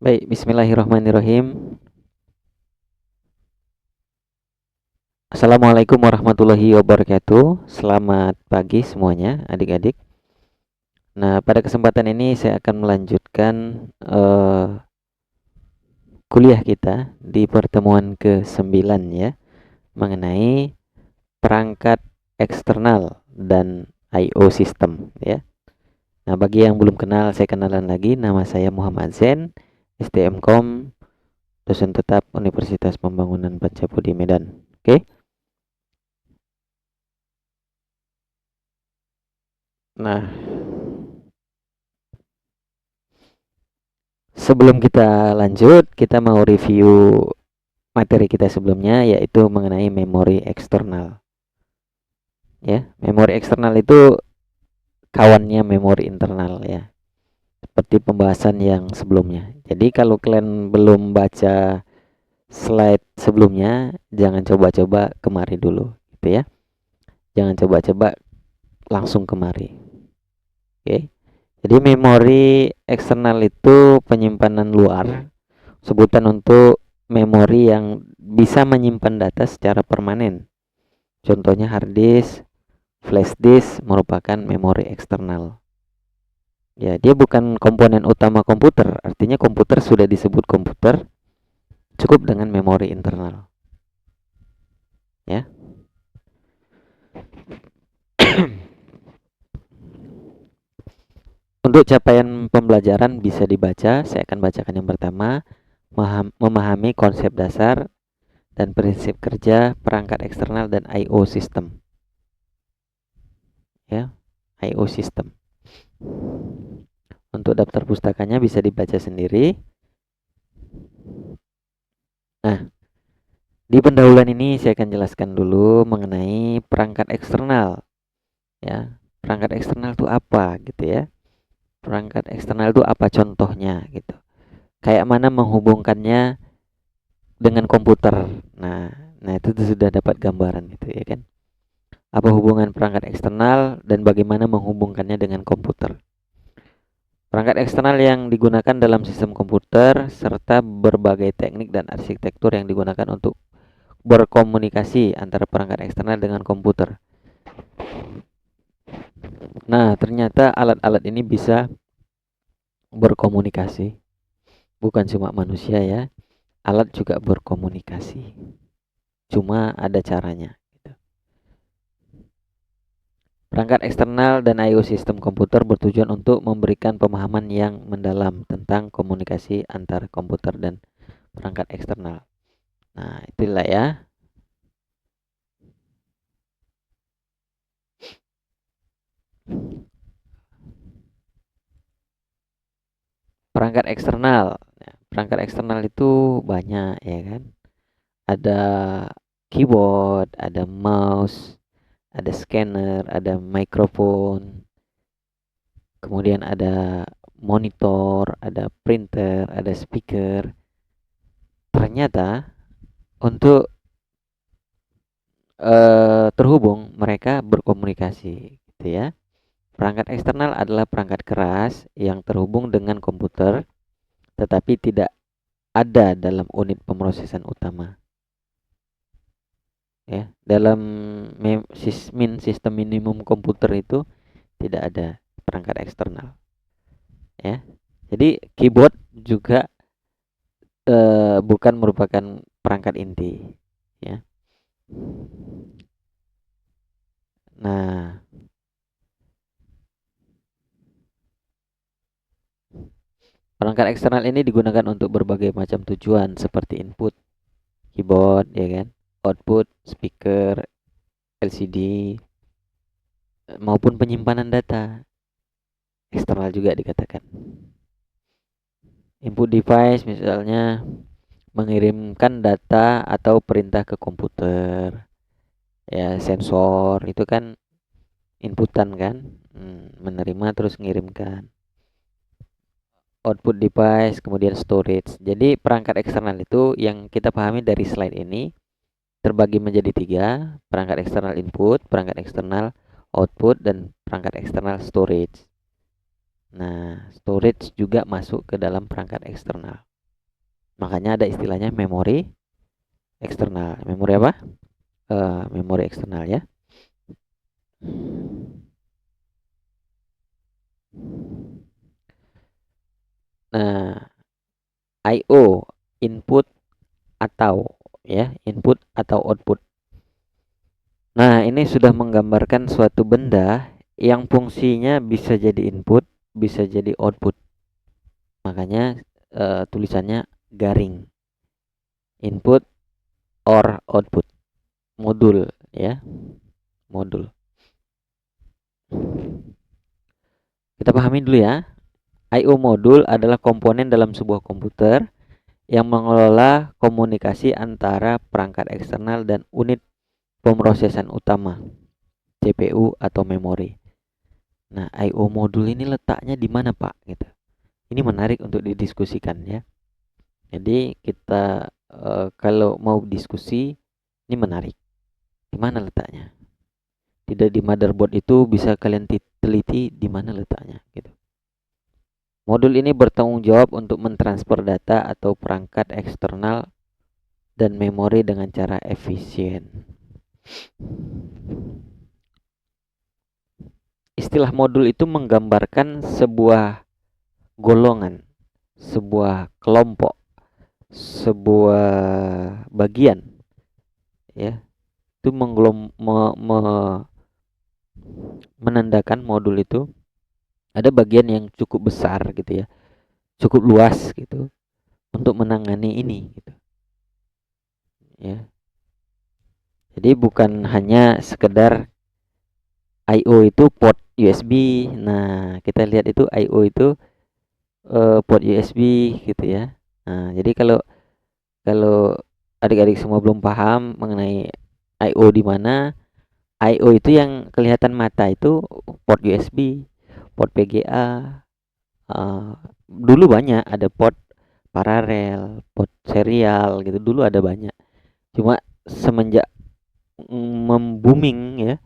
Baik, bismillahirrahmanirrahim. Assalamualaikum warahmatullahi wabarakatuh. Selamat pagi semuanya, adik-adik. Nah, pada kesempatan ini saya akan melanjutkan eh, kuliah kita di pertemuan ke-9 ya, mengenai perangkat eksternal dan I/O system ya. Nah, bagi yang belum kenal, saya kenalan lagi. Nama saya Muhammad Zain, STMKOM, dosen tetap Universitas Pembangunan Pancabudi Medan. Oke. Nah, sebelum kita lanjut, kita mau review materi kita sebelumnya, yaitu mengenai memori eksternal. Ya, memori eksternal itu kawannya memori internal ya, seperti pembahasan yang sebelumnya. Jadi kalau kalian belum baca slide sebelumnya, jangan coba-coba kemari dulu, gitu ya. Jangan coba-coba langsung kemari. Oke. Jadi memori eksternal itu penyimpanan luar, sebutan untuk memori yang bisa menyimpan data secara permanen. Contohnya hard disk, flash disk merupakan memori eksternal. Ya, dia bukan komponen utama komputer, artinya komputer sudah disebut komputer, cukup dengan memori internal. Ya. Untuk capaian pembelajaran bisa dibaca, saya akan bacakan yang pertama, memahami konsep dasar dan prinsip kerja perangkat eksternal dan I/O system. Ya, I/O system. Untuk daftar pustakanya bisa dibaca sendiri. Nah, di pendahuluan ini saya akan jelaskan dulu mengenai perangkat eksternal. Ya, perangkat eksternal itu apa gitu ya? Perangkat eksternal itu apa contohnya gitu? Kayak mana menghubungkannya dengan komputer? Nah itu sudah dapat gambaran gitu ya kan? Apa hubungan perangkat eksternal dan bagaimana menghubungkannya dengan komputer? Perangkat eksternal yang digunakan dalam sistem komputer serta berbagai teknik dan arsitektur yang digunakan untuk berkomunikasi antara perangkat eksternal dengan komputer. Nah, ternyata alat-alat ini bisa berkomunikasi. Bukan cuma manusia ya, alat juga berkomunikasi. Cuma ada caranya. Perangkat eksternal dan I/O sistem komputer bertujuan untuk memberikan pemahaman yang mendalam tentang komunikasi antara komputer dan perangkat eksternal. Nah, itulah ya. Perangkat eksternal. Perangkat eksternal itu banyak ya kan. Ada keyboard, ada mouse, ada scanner, ada mikrofon, kemudian ada monitor, ada printer, ada speaker. Ternyata untuk terhubung mereka berkomunikasi gitu ya. Perangkat eksternal adalah perangkat keras yang terhubung dengan komputer tetapi tidak ada dalam unit pemrosesan utama. Ya, dalam sistem minimum komputer itu tidak ada perangkat eksternal. Ya, jadi keyboard juga bukan merupakan perangkat inti. Ya, nah perangkat eksternal ini digunakan untuk berbagai macam tujuan seperti input keyboard ya kan, output speaker, LCD maupun penyimpanan data eksternal juga dikatakan. Input device misalnya mengirimkan data atau perintah ke komputer. Ya, sensor itu kan inputan kan, menerima terus mengirimkan. Output device, kemudian storage. Jadi perangkat eksternal itu yang kita pahami dari slide ini terbagi menjadi tiga, perangkat eksternal input, perangkat eksternal output, dan perangkat eksternal storage. Nah, storage juga masuk ke dalam perangkat eksternal. Makanya ada istilahnya memori eksternal. Memori apa? Memori eksternal ya. Nah, I/O input atau ya, input atau output. Nah, ini sudah menggambarkan suatu benda yang fungsinya bisa jadi input, bisa jadi output. Makanya tulisannya garing. Input or output. Modul ya, modul. Kita pahami dulu ya. I/O modul adalah komponen dalam sebuah komputer yang mengelola komunikasi antara perangkat eksternal dan unit pemrosesan utama, CPU atau memori. Nah, I/O modul ini letaknya di mana, Pak? Gitu. Ini menarik untuk didiskusikan ya. Jadi kita kalau mau diskusi ini menarik. Di mana letaknya? Tidak di motherboard itu, bisa kalian teliti di mana letaknya gitu. Modul ini bertanggung jawab untuk mentransfer data atau perangkat eksternal dan memori dengan cara efisien. Istilah modul itu menggambarkan sebuah golongan, sebuah kelompok, sebuah bagian ya. Itu menandakan modul itu ada bagian yang cukup besar gitu ya, cukup luas gitu untuk menangani ini gitu ya. Jadi bukan hanya sekedar I/O itu port USB. Nah, kita lihat itu I/O itu port USB gitu ya. Nah, jadi kalau kalau adik-adik semua belum paham mengenai I/O di mana, I/O itu yang kelihatan mata itu port USB, port VGA. Dulu banyak ada port paralel, port serial gitu. Dulu ada banyak. Cuma semenjak membooming ya,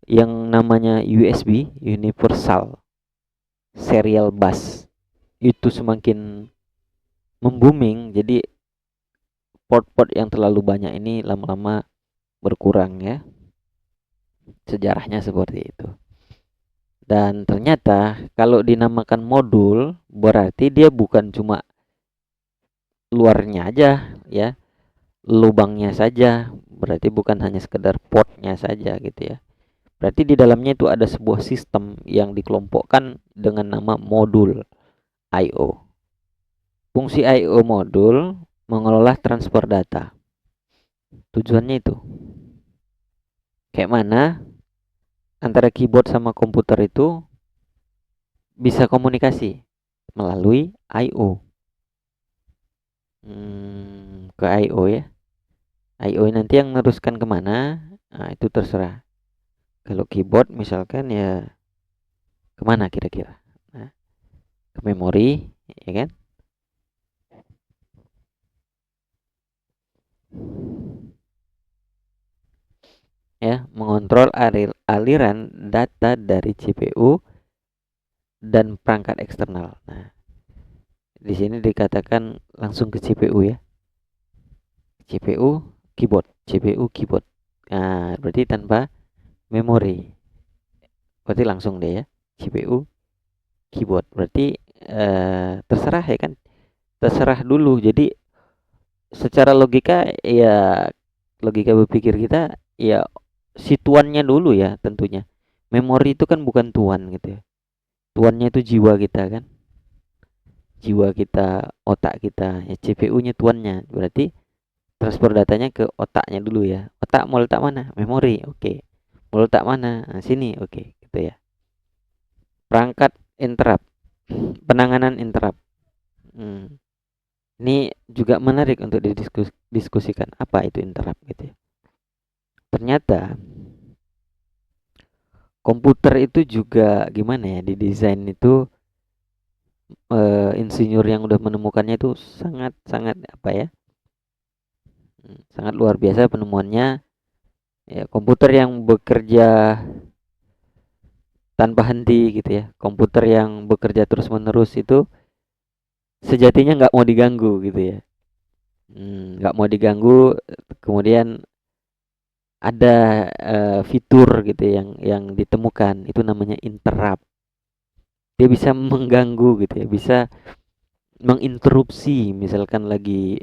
yang namanya USB, Universal Serial Bus, itu semakin membooming. Jadi port-port yang terlalu banyak ini lama-lama berkurang ya. Sejarahnya seperti itu. Dan ternyata kalau dinamakan modul berarti dia bukan cuma luarnya aja ya, lubangnya saja. Berarti bukan hanya sekedar portnya saja gitu ya. Berarti di dalamnya itu ada sebuah sistem yang dikelompokkan dengan nama modul I/O. Fungsi I/O modul mengelola transfer data. Tujuannya itu kayak mana antara keyboard sama komputer itu bisa komunikasi melalui I/O. Ke I/O ya. I/O nanti yang meneruskan kemana? Nah, itu terserah. Kalau keyboard misalkan ya kemana kira-kira? Nah, ke memori, ya kan? Ya, mengontrol aliran data dari CPU dan perangkat eksternal. Nah, di sini dikatakan langsung ke CPU ya. CPU keyboard. Nah, berarti tanpa memori. Berarti langsung deh ya. CPU keyboard. Berarti terserah ya kan? Terserah dulu. Jadi secara logika ya, logika berpikir kita ya, si tuannya dulu ya tentunya. Memori itu kan bukan tuan gitu ya. Tuannya itu jiwa kita kan. Jiwa kita, otak kita, ya CPU-nya tuannya. Berarti transfer datanya ke otaknya dulu ya. Otak mau letak mana? Memori. Oke. Mau letak mana? Nah, sini. Oke, gitu ya. Perangkat interrupt. Penanganan interrupt. Ini juga menarik untuk didiskusikan apa itu interrupt gitu ya. Ternyata komputer itu juga gimana ya, didesain itu insinyur yang udah menemukannya itu sangat apa ya, sangat luar biasa penemuannya ya. Komputer yang bekerja tanpa henti gitu ya, komputer yang bekerja terus menerus itu sejatinya nggak mau diganggu gitu ya. nggak mau diganggu. Kemudian ada fitur gitu yang ditemukan, itu namanya interrupt. Dia bisa mengganggu gitu ya, bisa menginterupsi, misalkan lagi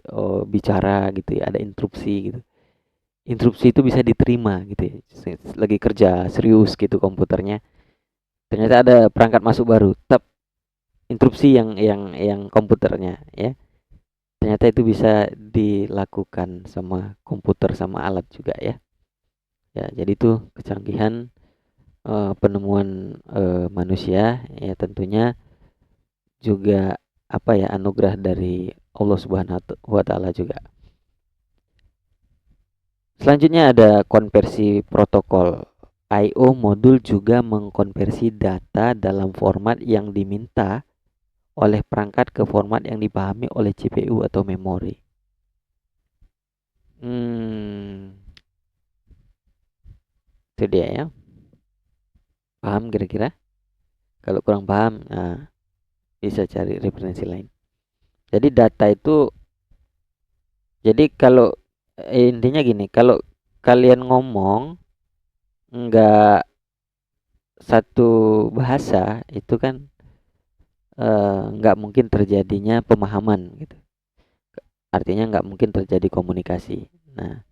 bicara gitu ya, ada interupsi gitu. Interupsi itu bisa diterima gitu ya. Lagi kerja serius gitu komputernya, ternyata ada perangkat masuk baru, tap, interupsi yang komputernya ya. Ternyata itu bisa dilakukan sama komputer sama alat juga ya. Ya, jadi itu kecanggihan penemuan manusia ya, tentunya juga apa ya, anugerah dari Allah Subhanahu wa taala juga. Selanjutnya ada konversi protokol. I/O modul juga mengkonversi data dalam format yang diminta oleh perangkat ke format yang dipahami oleh CPU atau memori. Hmm, itu dia ya. Paham kira-kira? Kalau kurang paham, nah, bisa cari referensi lain. Jadi data itu, jadi kalau intinya gini, kalau kalian ngomong nggak satu bahasa itu kan nggak mungkin terjadinya pemahaman gitu. Artinya nggak mungkin terjadi komunikasi. Nah,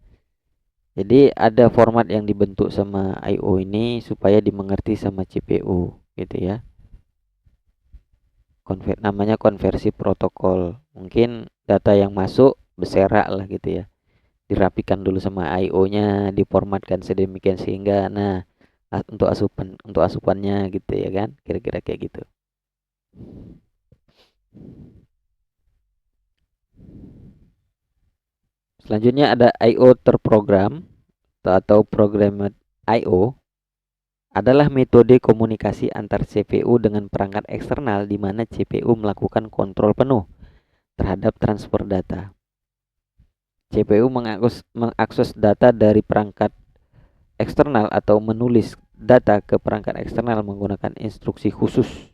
jadi ada format yang dibentuk sama I/O ini supaya dimengerti sama CPU gitu ya. Namanya konversi protokol. Mungkin data yang masuk berserak lah gitu ya. Dirapikan dulu sama I/O-nya, diformatkan sedemikian sehingga nah untuk asupannya gitu ya kan. Kira-kira kayak gitu. Selanjutnya ada I/O terprogram atau programmed I/O adalah metode komunikasi antar CPU dengan perangkat eksternal di mana CPU melakukan kontrol penuh terhadap transfer data. CPU mengakses data dari perangkat eksternal atau menulis data ke perangkat eksternal menggunakan instruksi khusus.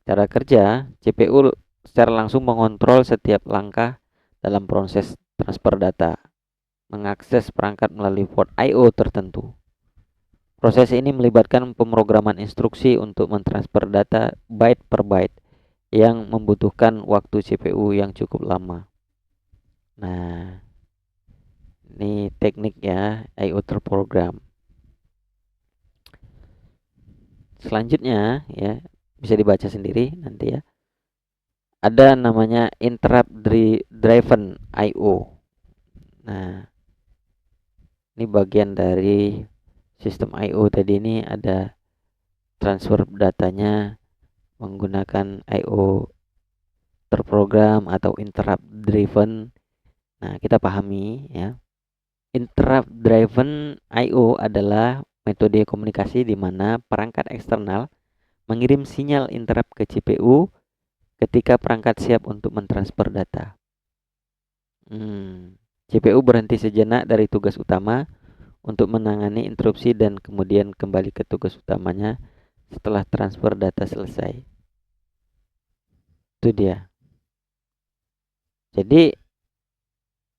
Cara kerja, CPU secara langsung mengontrol setiap langkah dalam proses transfer data, mengakses perangkat melalui port I/O tertentu. Proses ini melibatkan pemrograman instruksi untuk mentransfer data byte per byte yang membutuhkan waktu CPU yang cukup lama. Nah, ini tekniknya I/O terprogram. Selanjutnya ya, bisa dibaca sendiri nanti ya. Ada namanya interrupt driven I/O. Nah, ini bagian dari sistem I/O tadi. Ini ada transfer datanya menggunakan I/O terprogram atau interrupt driven. Nah, kita pahami ya. Interrupt driven I/O adalah metode komunikasi di mana perangkat eksternal mengirim sinyal interrupt ke CPU ketika perangkat siap untuk mentransfer data. CPU berhenti sejenak dari tugas utama untuk menangani interupsi dan kemudian kembali ke tugas utamanya setelah transfer data selesai. Itu dia. Jadi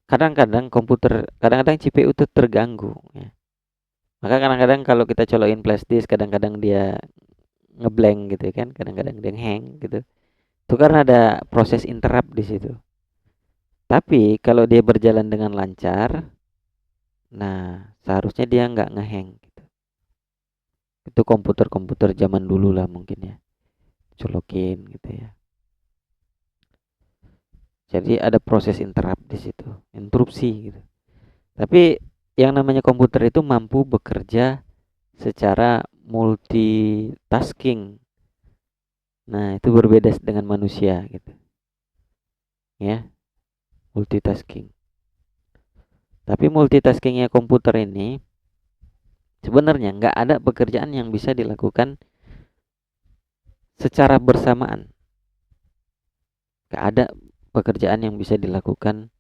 kadang-kadang CPU itu terganggu ya. Maka kadang-kadang kalau kita colokin flash disk, kadang-kadang dia ngeblank gitu kan, kadang-kadang dia hang gitu. Itu karena ada proses interrupt di situ. Tapi kalau dia berjalan dengan lancar, nah seharusnya dia nggak ngehang gitu. Itu komputer-komputer zaman dulu lah mungkin ya, colokin gitu ya. Jadi ada proses interrupt di situ, interupsi gitu. Tapi yang namanya komputer itu mampu bekerja secara multitasking. Nah, itu berbeda dengan manusia gitu. Ya, multitasking. Tapi multitaskingnya komputer ini sebenarnya nggak ada pekerjaan yang bisa dilakukan secara bersamaan. Nggak ada pekerjaan yang bisa dilakukan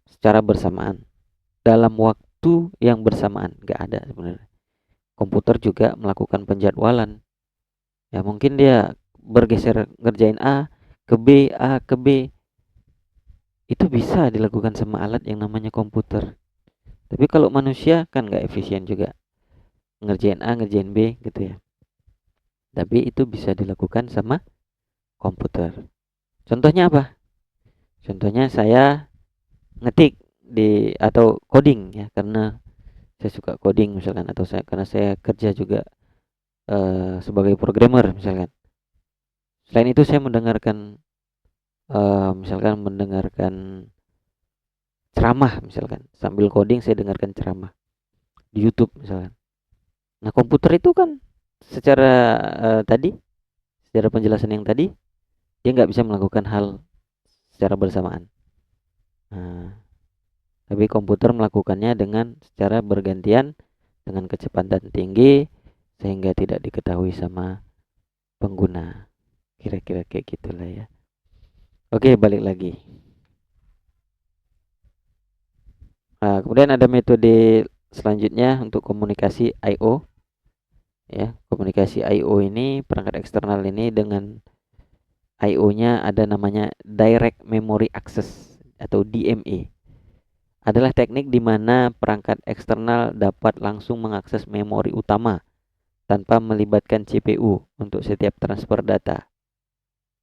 secara bersamaan dalam waktu yang bersamaan. Nggak ada sebenarnya. Komputer juga melakukan penjadwalan. Ya mungkin dia bergeser ngerjain A ke B, A ke B, itu bisa dilakukan sama alat yang namanya komputer. Tapi kalau manusia kan nggak efisien juga, ngerjain A ngerjain B gitu ya. Tapi itu bisa dilakukan sama komputer. Contohnya apa? Contohnya saya ngetik di atau coding ya, karena saya suka coding misalkan, atau karena saya kerja juga sebagai programmer misalkan. Selain itu saya mendengarkan misalkan mendengarkan ceramah misalkan, sambil coding saya dengarkan ceramah di YouTube misalkan. Nah, komputer itu kan secara tadi, secara penjelasan yang tadi, dia nggak bisa melakukan hal secara bersamaan. Nah, tapi komputer melakukannya dengan secara bergantian dengan kecepatan tinggi sehingga tidak diketahui sama pengguna. Kira-kira kayak gitulah ya. Oke, balik lagi. Nah, kemudian ada metode selanjutnya untuk komunikasi I/O. Ya, komunikasi I/O ini, perangkat eksternal ini dengan I/O-nya ada namanya Direct Memory Access atau DMA. Adalah teknik di mana perangkat eksternal dapat langsung mengakses memori utama tanpa melibatkan CPU untuk setiap transfer data.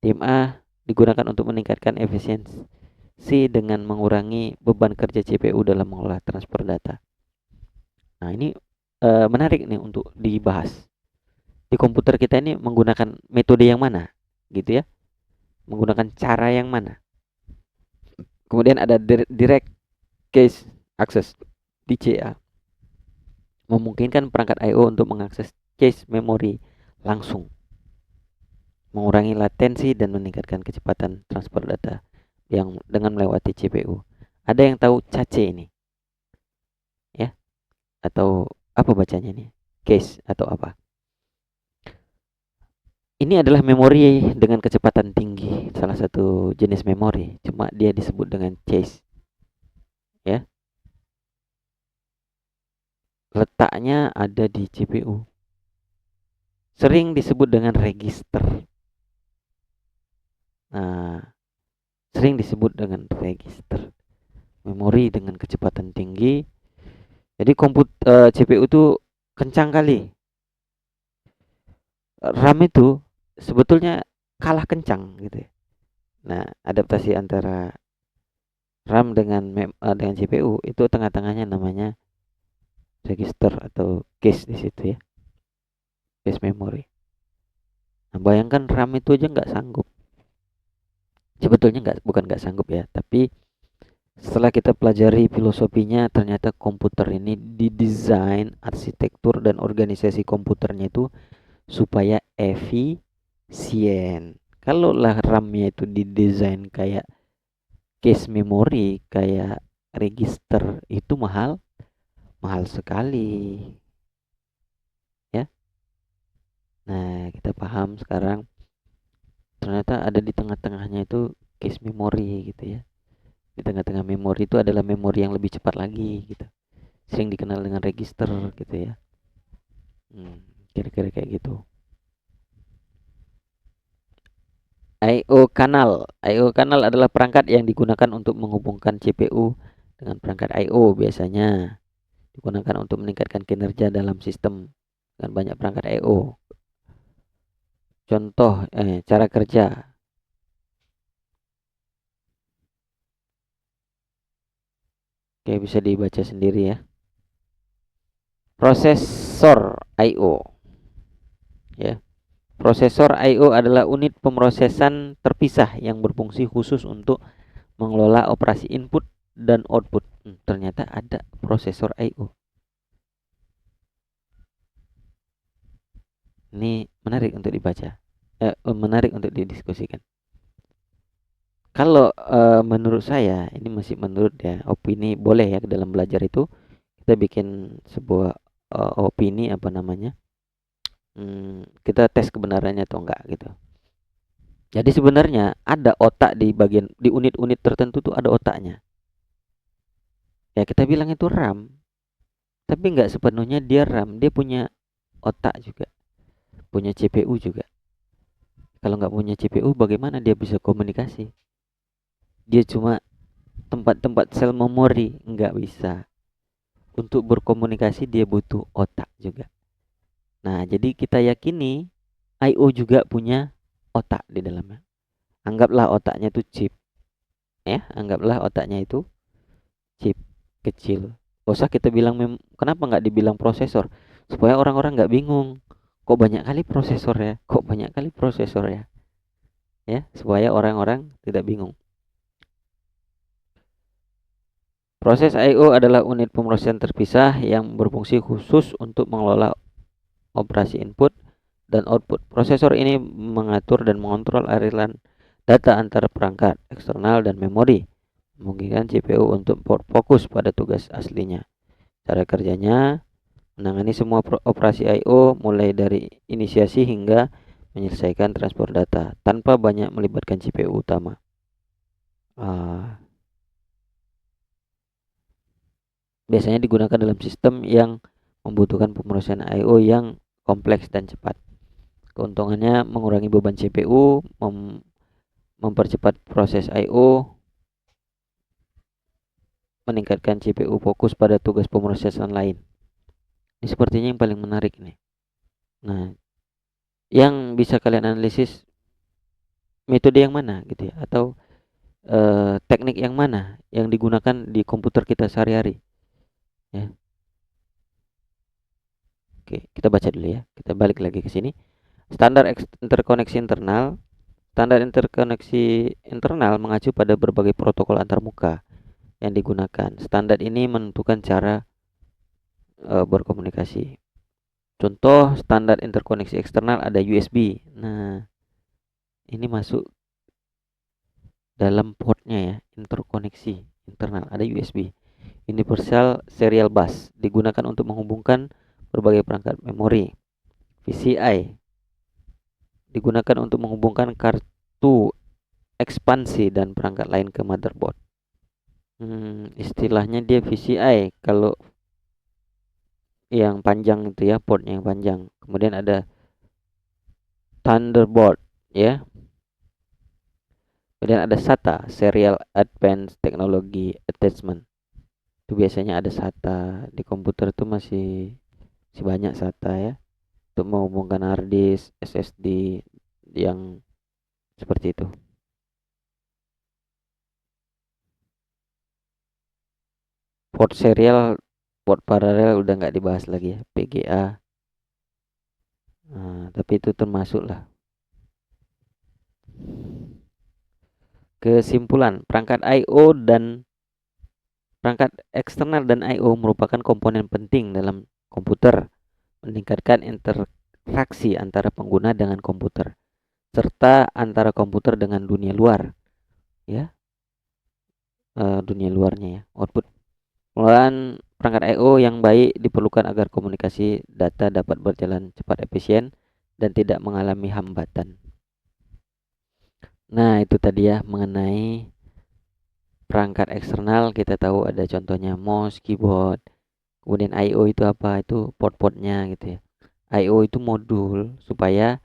DMA digunakan untuk meningkatkan efisiensi dengan mengurangi beban kerja CPU dalam mengolah transfer data. Nah, ini menarik nih untuk dibahas. Di komputer kita ini menggunakan metode yang mana, gitu ya? Menggunakan cara yang mana? Kemudian ada Direct Cache Access (DCA), memungkinkan perangkat I/O untuk mengakses cache memori langsung, mengurangi latensi dan meningkatkan kecepatan transfer data yang dengan melewati CPU. Ada yang tahu cache ini? Ya, atau apa bacanya nih? Cache atau apa? Ini adalah memori dengan kecepatan tinggi, salah satu jenis memori, cuma dia disebut dengan cache. Ya, letaknya ada di CPU. Sering disebut dengan register. Nah, sering disebut dengan register. Memori dengan kecepatan tinggi. Jadi CPU itu kencang kali. RAM itu sebetulnya kalah kencang gitu ya. Nah, adaptasi antara RAM dengan CPU itu tengah-tengahnya namanya register atau cache di situ ya. Cache memory. Nah, bayangkan RAM itu aja nggak sanggup. Sebetulnya bukan nggak sanggup ya, tapi setelah kita pelajari filosofinya, ternyata komputer ini didesain, arsitektur dan organisasi komputernya itu supaya efisien. Kalau lah RAM-nya itu didesain kayak cache memory, kayak register, itu mahal sekali ya. Nah, kita paham sekarang ternyata ada di tengah-tengahnya itu cache memory gitu ya. Di tengah-tengah memori itu adalah memori yang lebih cepat lagi gitu. Sering dikenal dengan register gitu ya. Kira-kira kayak gitu. I/O kanal. I/O kanal adalah perangkat yang digunakan untuk menghubungkan CPU dengan perangkat I/O. Biasanya digunakan untuk meningkatkan kinerja dalam sistem dengan banyak perangkat I/O. Contoh cara kerja. Oke, bisa dibaca sendiri ya. Prosesor I/O. Ya. Prosesor I/O adalah unit pemrosesan terpisah yang berfungsi khusus untuk mengelola operasi input dan output. Ternyata ada prosesor I/O. Ini menarik untuk dibaca. Menarik untuk didiskusikan. Kalau menurut saya, ini masih menurut ya, opini boleh ya dalam belajar itu kita bikin sebuah opini apa namanya? Kita tes kebenarannya atau enggak gitu. Jadi sebenarnya ada otak di bagian di unit-unit tertentu tuh ada otaknya. Ya kita bilang itu RAM, tapi enggak sepenuhnya dia RAM, dia punya otak juga, punya CPU juga. Kalau nggak punya CPU, bagaimana dia bisa komunikasi? Dia cuma tempat-tempat sel memori, nggak bisa. Untuk berkomunikasi dia butuh otak juga. Nah, jadi kita yakini I/O juga punya otak di dalamnya. Anggaplah otaknya itu chip, ya. Anggaplah otaknya itu chip kecil. Gak usah kita bilang kenapa nggak dibilang prosesor? Supaya orang-orang nggak bingung. Kok banyak kali prosesor ya? Kok banyak kali prosesor ya? Ya, supaya orang-orang tidak bingung. Proses I/O adalah unit pemrosesan terpisah yang berfungsi khusus untuk mengelola operasi input dan output. Prosesor ini mengatur dan mengontrol aliran data antara perangkat eksternal dan memori, memungkinkan CPU untuk fokus pada tugas aslinya. Cara kerjanya menangani semua operasi I/O mulai dari inisiasi hingga menyelesaikan transfer data tanpa banyak melibatkan CPU utama. Biasanya digunakan dalam sistem yang membutuhkan pemrosesan I/O yang kompleks dan cepat. Keuntungannya mengurangi beban CPU, mempercepat proses I/O, meningkatkan CPU fokus pada tugas pemrosesan lain. Ini sepertinya yang paling menarik nih. Nah, yang bisa kalian analisis metode yang mana gitu ya, atau teknik yang mana yang digunakan di komputer kita sehari-hari ya. Oke, kita baca dulu ya. Kita balik lagi ke sini. Standar interkoneksi internal. Standar interkoneksi internal mengacu pada berbagai protokol antarmuka yang digunakan. Standar ini menentukan cara berkomunikasi. Contoh standar interkoneksi eksternal ada USB. Nah, ini masuk dalam portnya ya, interkoneksi internal ada USB. Universal Serial Bus digunakan untuk menghubungkan berbagai perangkat memori. PCI digunakan untuk menghubungkan kartu ekspansi dan perangkat lain ke motherboard. Istilahnya dia PCI kalau yang panjang itu ya, portnya yang panjang. Kemudian ada Thunderbolt ya. Kemudian ada SATA, Serial Advanced Technology Attachment. Itu biasanya ada SATA di komputer itu masih banyak SATA ya, untuk menghubungkan hard disk, SSD yang seperti itu. Port serial, port paralel udah nggak dibahas lagi ya, PGA. Nah, tapi itu termasuk lah. Kesimpulan, perangkat I/O dan perangkat eksternal dan I/O merupakan komponen penting dalam komputer, meningkatkan interaksi antara pengguna dengan komputer serta antara komputer dengan dunia luar ya, dunia luarnya ya, output. Pengelolaan perangkat I/O yang baik diperlukan agar komunikasi data dapat berjalan cepat, efisien, dan tidak mengalami hambatan. Nah, itu tadi ya mengenai perangkat eksternal. Kita tahu ada contohnya mouse, keyboard. Kemudian I/O itu apa? Itu port-portnya gitu ya. I/O itu modul supaya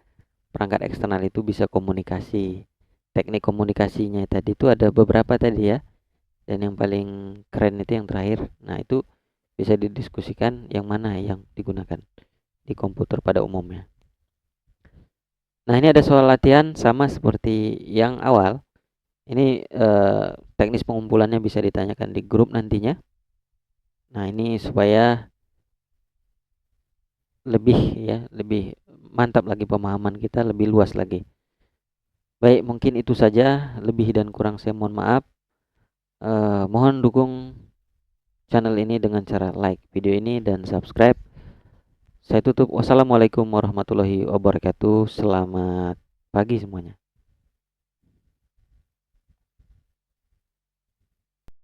perangkat eksternal itu bisa komunikasi. Teknik komunikasinya tadi itu ada beberapa tadi ya. Dan yang paling keren itu yang terakhir. Nah, itu bisa didiskusikan yang mana yang digunakan di komputer pada umumnya. Nah, ini ada soal latihan sama seperti yang awal. Ini teknis pengumpulannya bisa ditanyakan di grup nantinya. Nah, ini supaya lebih mantap lagi pemahaman kita, lebih luas lagi. Baik, mungkin itu saja. Lebih dan kurang saya mohon maaf. Mohon dukung channel ini dengan cara like video ini dan subscribe. Saya tutup. Wassalamualaikum warahmatullahi wabarakatuh. Selamat pagi semuanya.